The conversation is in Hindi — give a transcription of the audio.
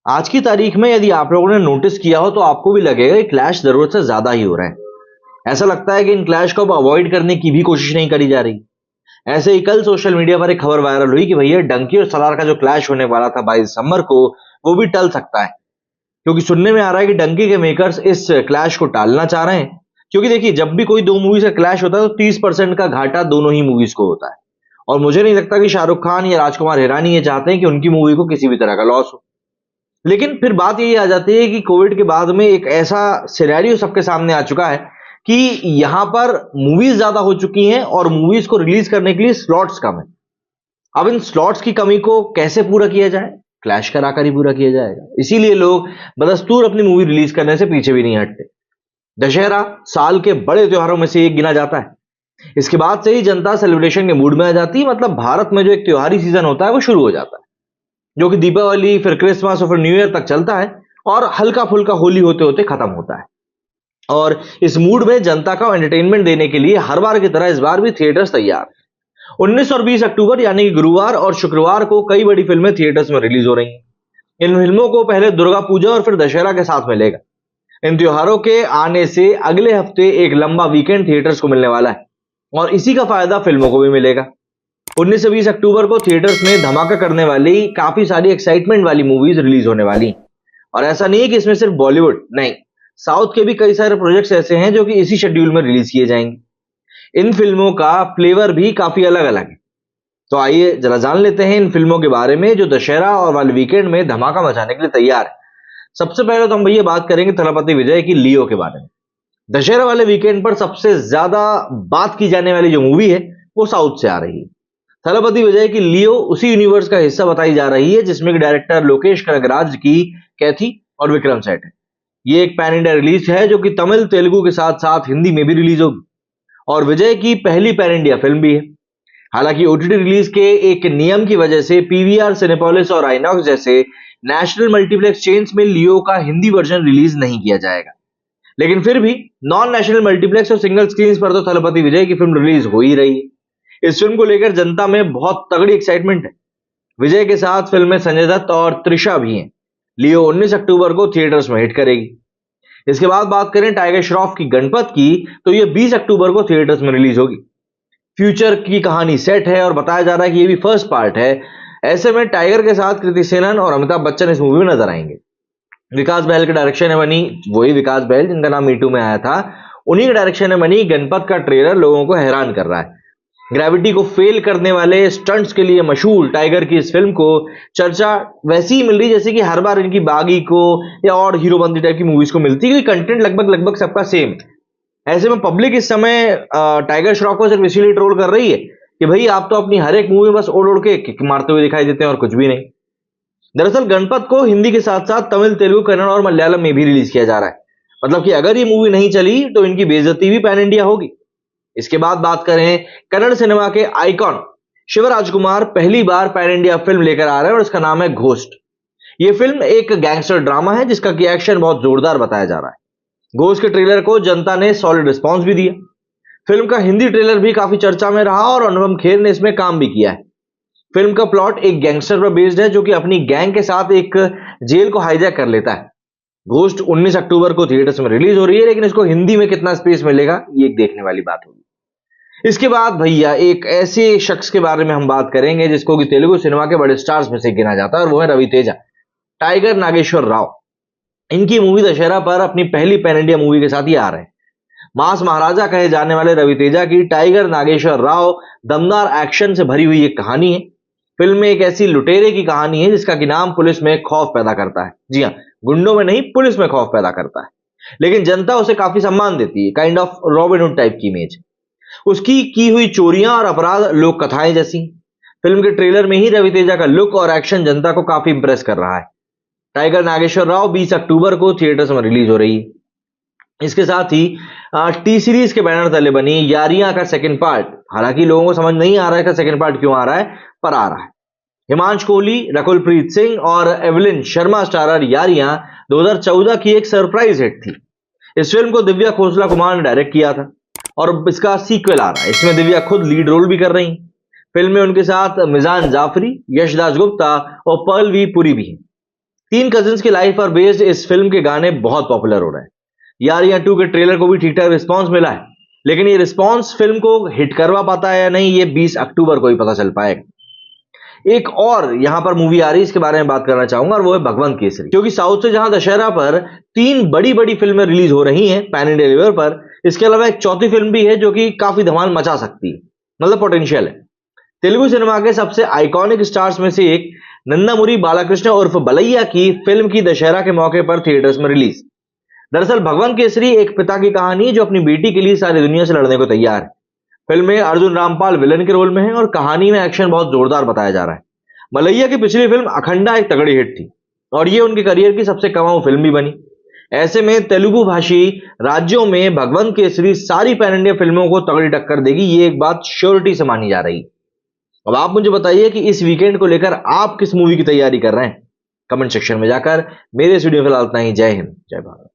आज की तारीख में यदि आप लोगों ने नोटिस किया हो तो आपको भी लगेगा कि क्लैश जरूरत से ज्यादा ही हो रहे हैं। ऐसा लगता है कि इन क्लैश को अब अवॉइड करने की भी कोशिश नहीं करी जा रही। ऐसे ही कल सोशल मीडिया पर एक खबर वायरल हुई कि भैया डंकी और सलार का जो क्लैश होने वाला था 22 दिसंबर को, वो भी टल सकता है। क्योंकि सुनने में आ रहा है कि डंकी के मेकर्स इस क्लैश को टालना चाह रहे हैं। क्योंकि देखिए, जब भी कोई दो मूवीज का क्लैश होता है तो 30% का घाटा दोनों ही मूवीज को होता है। और मुझे नहीं लगता कि शाहरुख खान या राजकुमार हिरानी ये चाहते हैं कि उनकी मूवी को किसी भी तरह का लॉस हो। लेकिन फिर बात यही आ जाती है कि कोविड के बाद में एक ऐसा सिनेरियो सबके सामने आ चुका है कि यहां पर मूवीज ज्यादा हो चुकी हैं और मूवीज को रिलीज करने के लिए स्लॉट्स कम है। अब इन स्लॉट्स की कमी को कैसे पूरा किया जाए? क्लैश कराकर ही पूरा किया जाएगा। इसीलिए लोग बदस्तूर अपनी मूवी रिलीज करने से पीछे भी नहीं हटते। दशहरा साल के बड़े त्योहारों में से एक गिना जाता है। इसके बाद से ही जनता सेलिब्रेशन के मूड में आ जाती है। मतलब भारत में जो एक त्योहारी सीजन होता है वो शुरू हो जाता है, जो कि दीपावली, फिर क्रिसमस और फिर न्यू ईयर तक चलता है और हल्का फुल्का होली होते होते खत्म होता है। और इस मूड में जनता को एंटरटेनमेंट देने के लिए हर बार की तरह इस बार भी थिएटर्स तैयार हैं। 19 और 20 अक्टूबर यानी कि गुरुवार और शुक्रवार को कई बड़ी फिल्में थिएटर्स में रिलीज हो रही हैं। इन फिल्मों को पहले दुर्गा पूजा और फिर दशहरा के साथ मिलेगा। इन त्योहारों के आने से अगले हफ्ते एक लंबा वीकेंड थिएटर्स को मिलने वाला है और इसी का फायदा फिल्मों को भी मिलेगा। 19 से 20 अक्टूबर को थिएटर्स में धमाका करने वाली काफी सारी एक्साइटमेंट वाली मूवीज रिलीज होने वाली हैं। और ऐसा नहीं है कि इसमें सिर्फ बॉलीवुड नहीं, साउथ के भी कई सारे प्रोजेक्ट्स ऐसे हैं जो कि इसी शेड्यूल में रिलीज किए जाएंगे। इन फिल्मों का फ्लेवर भी काफी अलग अलग है। तो आइए जरा जान लेते हैं इन फिल्मों के बारे में जो दशहरा और वाले वीकेंड में धमाका मचाने के लिए तैयार है। सबसे पहले तो हम भैया बात करेंगे थलपति विजय की लियो के बारे में। दशहरा वाले वीकेंड पर सबसे ज्यादा बात की जाने वाली जो मूवी है वो साउथ से आ रही है। थलपति विजय की लियो उसी यूनिवर्स का हिस्सा बताई जा रही है जिसमें डायरेक्टर लोकेश कनगराज की कैथी और विक्रम सेठ है। ये एक पैन इंडिया रिलीज है जो कि तमिल, तेलुगु के साथ साथ हिंदी में भी रिलीज होगी और विजय की पहली पैन इंडिया फिल्म भी है। हालांकि ओटीटी रिलीज के एक नियम की वजह से पीवीआर, सिनेपोलिस और आइनॉक्स जैसे नेशनल मल्टीप्लेक्स चेन्स में लियो का हिंदी वर्जन रिलीज नहीं किया जाएगा। लेकिन फिर भी नॉन नेशनल मल्टीप्लेक्स और सिंगल स्क्रीन पर तो थलपति विजय की फिल्म रिलीज हो ही रही है। इस फिल्म को लेकर जनता में बहुत तगड़ी एक्साइटमेंट है। विजय के साथ फिल्म में संजय दत्त और त्रिशा भी हैं। लियो 19 अक्टूबर को थिएटर्स में हिट करेगी। इसके बाद बात करें टाइगर श्रॉफ की गणपत की, तो ये 20 अक्टूबर को थिएटर्स में रिलीज होगी। फ्यूचर की कहानी सेट है और बताया जा रहा है कि ये भी फर्स्ट पार्ट है। ऐसे में टाइगर के साथ कृति सेनन और अमिताभ बच्चन इस मूवी में नजर आएंगे। विकास बहल के डायरेक्शन में बनी, वही विकास बहल जिनका नाम मीटू में आया था, उन्हीं के डायरेक्शन में बनी गणपत का ट्रेलर लोगों को हैरान कर रहा है। ग्रेविटी को फेल करने वाले स्टंट्स के लिए मशहूर टाइगर की इस फिल्म को चर्चा वैसी ही मिल रही जैसे कि हर बार इनकी बागी को या और हीरोबंदी टाइप की मूवीज को मिलती है, क्योंकि कंटेंट लगभग लगभग सबका सेम है। ऐसे में पब्लिक इस समय टाइगर श्रॉफ को सिर्फ इसीलिए ट्रोल कर रही है कि भाई आप तो अपनी हर एक मूवी बस ओढ़ ओढ़ के किक मारते हुए दिखाई देते हैं और कुछ भी नहीं। दरअसल गणपत को हिंदी के साथ साथ तमिल, तेलुगु, कन्नड़ और मलयालम में भी रिलीज किया जा रहा है। मतलब कि अगर ये मूवी नहीं चली तो इनकी बेइज्जती भी पैन इंडिया होगी। इसके बाद बात करें कन्नड़ सिनेमा के आइकॉन शिवराजकुमार पहली बार पैन इंडिया फिल्म लेकर आ रहे हैं और इसका नाम है घोस्ट। ये फिल्म एक गैंगस्टर ड्रामा है जिसका कि एक्शन बहुत जोरदार बताया जा रहा है। घोस्ट के ट्रेलर को जनता ने सॉलिड रिस्पांस भी दिया। फिल्म का हिंदी ट्रेलर भी काफी चर्चा में रहा और अनुपम खेर ने इसमें काम भी किया है। फिल्म का प्लॉट एक गैंगस्टर पर बेस्ड है जो कि अपनी गैंग के साथ एक जेल को हाईजैक कर लेता है। घोस्ट 19 अक्टूबर को थिएटर्स में रिलीज हो रही है, लेकिन इसको हिंदी में कितना स्पेस मिलेगा ये एक देखने वाली बात होगी। इसके बाद भैया एक ऐसे शख्स के बारे में हम बात करेंगे जिसको कि तेलुगु सिनेमा के बड़े स्टार्स में से गिना जाता है और वो है रवि तेजा, टाइगर नागेश्वर राव। इनकी मूवी दशहरा पर अपनी पहली पैन इंडिया मूवी के साथ ही आ रहे हैं। मास महाराजा कहे जाने वाले रवि तेजा की टाइगर नागेश्वर राव दमदार एक्शन से भरी हुई एक कहानी है। फिल्म में एक ऐसी लुटेरे की कहानी है जिसका कि नाम पुलिस में खौफ पैदा करता है। जी हाँ, गुंडों में नहीं, पुलिस में खौफ पैदा करता है। लेकिन जनता उसे काफी सम्मान देती है, kind of robin hood type की इमेज। उसकी की हुई चोरियां और अपराध लोक कथाएं जैसी। फिल्म के ट्रेलर में ही रवि तेजा का लुक और एक्शन जनता को काफी इंप्रेस कर रहा है। टाइगर नागेश्वर राव 20 अक्टूबर को थिएटर्स में रिलीज हो रही है। इसके साथ ही टी सीरीज के बैनर तले बनी यारियां का सेकंड पार्ट, हालांकि लोगों को समझ नहीं आ रहा है कि सेकंड पार्ट क्यों आ रहा है, पर आ रहा है। हिमांश कोहली, रकुल प्रीत सिंह और एवलिन शर्मा स्टारर यारियां 2014 की एक सरप्राइज हिट थी। इस फिल्म को दिव्या खोसला कुमार ने डायरेक्ट किया था और इसका सीक्वल आ रहा है। इसमें दिव्या खुद लीड रोल भी कर रही हैं। फिल्म में उनके साथ मिजान जाफरी, यश दास गुप्ता और पर्ल वी पुरी भी हैं। तीन कजिन्स की लाइफ पर बेस्ड इस फिल्म के गाने बहुत पॉपुलर हो रहे हैं। यारियां 2 के ट्रेलर को भी ठीक ठाक रिस्पॉन्स मिला है, लेकिन ये रिस्पॉन्स फिल्म को हिट करवा पाता है या नहीं, ये 20 अक्टूबर को ही पता चल पाएगा। एक और यहां पर मूवी आ रही है, इसके बारे में बात करना चाहूंगा, और वो है भगवंत केसरी। क्योंकि साउथ से जहां दशहरा पर 3 बड़ी बड़ी फिल्में रिलीज हो रही हैं पैन इंडिया लेवल पर, इसके अलावा एक चौथी फिल्म भी है जो कि काफी धमाल मचा सकती है, मतलब पोटेंशियल है। तेलुगु सिनेमा के सबसे आइकॉनिक स्टार्स में से एक नंदामुरी बालाकृष्ण उर्फ बलैया की फिल्म की दशहरा के मौके पर थिएटर्स में रिलीज। दरअसल भगवंत केसरी एक पिता की कहानी है जो अपनी बेटी के लिए सारी दुनिया से लड़ने को तैयार है। फिल्म में अर्जुन रामपाल विलन के रोल में है और कहानी में एक्शन बहुत जोरदार बताया जा रहा है। मलैया की पिछली फिल्म अखंडा एक तगड़ी हिट थी और ये उनके करियर की सबसे कमाऊ फिल्म भी बनी। ऐसे में तेलुगु भाषी राज्यों में भगवंत केसरी सारी पैन इंडिया फिल्मों को तगड़ी टक्कर देगी, ये एक बात श्योरिटी से मानी जा रही है। अब आप मुझे बताइए कि इस वीकेंड को लेकर आप किस मूवी की तैयारी कर रहे हैं, कमेंट सेक्शन में जाकर। मेरे इस वीडियो फिलहाल इतना ही। जय हिंद, जय भारत।